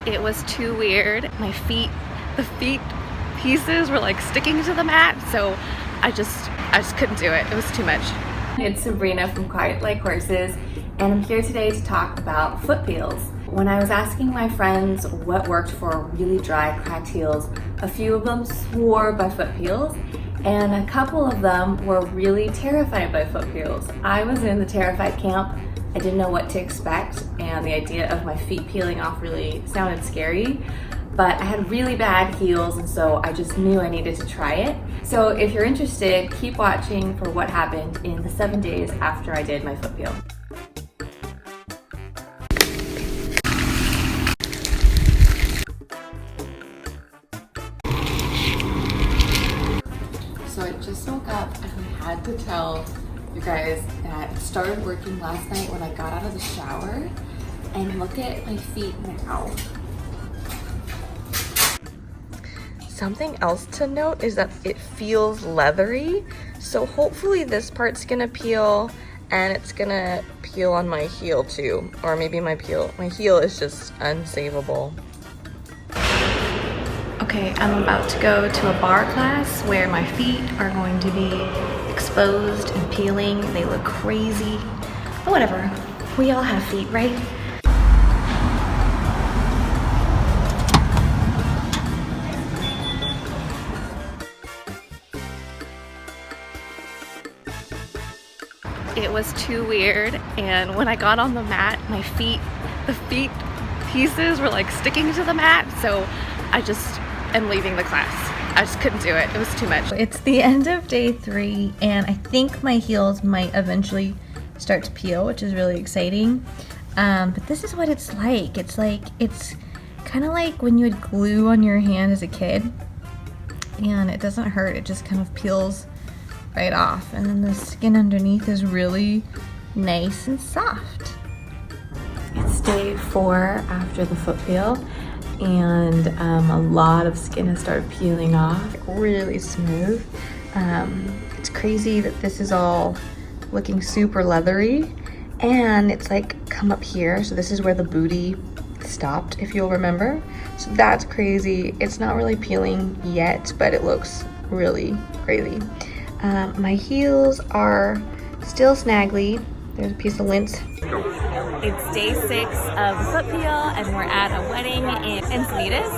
It was too weird. My feet, the feet pieces were like sticking to the mat, so I just couldn't do it. It was too much. It's Sabrina from Quiet Like Horses, and I'm here today to talk about foot peels. When I was asking my friends what worked for really dry, cracked heels, a few of them swore by foot peels, and a couple of them were really terrified by foot peels. I was in the terrified camp. I didn't know what to expect, and the idea of my feet peeling off really sounded scary, but I had really bad heels, and so I just knew I needed to try it. So if you're interested, keep watching for what happened in the 7 days after I did my foot peel. So I just woke up and I had to tell you guys that it started working last night when I got out of the shower, and look at my feet now. Something else to note is that it feels leathery, so hopefully this part's gonna peel and it's gonna peel on my heel too, or maybe my heel is just unsavable. Okay, I'm about to go to a bar class where my feet are going to be exposed and peeling. They look crazy, but whatever. We all have feet, right? It was too weird, and when I got on the mat, my feet, the feet pieces were like sticking to the mat, so I just am leaving the class. I just couldn't do it. It was too much. It's the end of day 3, and I think my heels might eventually start to peel, which is really exciting. But this is what it's like. It's kind of like when you had glue on your hand as a kid, and it doesn't hurt. It just kind of peels right off, and then the skin underneath is really nice and soft. It's day 4 after the foot peel, and a lot of skin has started peeling off, really smooth. It's crazy that this is all looking super leathery, and it's like come up here, so this is where the booty stopped, if you'll remember. So that's crazy. It's not really peeling yet, but it looks really crazy. My heels are still snaggly. There's a piece of lint. It's day 6 of the foot peel, and we're at a wedding in Encinitas,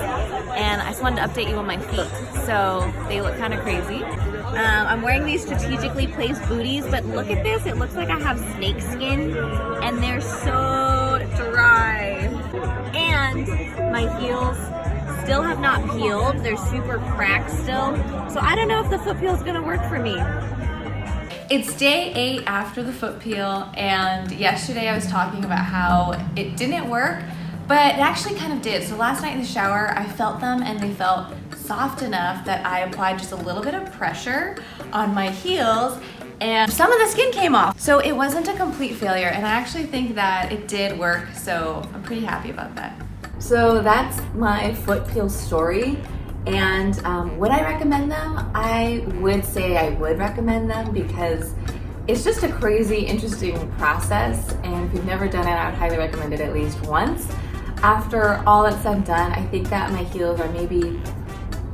and I just wanted to update you on my feet. So they look kind of crazy. I'm wearing these strategically placed booties, but look at this. It looks like I have snake skin, and they're so dry. And my heels still have not peeled. They're super cracked still. So I don't know if the foot peel is gonna work for me. It's day 8 after the foot peel, and yesterday I was talking about how it didn't work, but it actually kind of did. So last night in the shower, I felt them, and they felt soft enough that I applied just a little bit of pressure on my heels, and some of the skin came off. So it wasn't a complete failure, and I actually think that it did work, so I'm pretty happy about that. So that's my foot peel story, and would I recommend them? I would say I would recommend them because it's just a crazy, interesting process, and if you've never done it, I would highly recommend it at least once. After all that's said and done, I think that my heels are maybe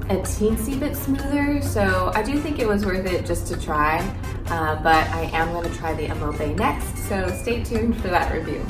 a teensy bit smoother, so I do think it was worth it just to try, but I am going to try the MO Bay next, so stay tuned for that review.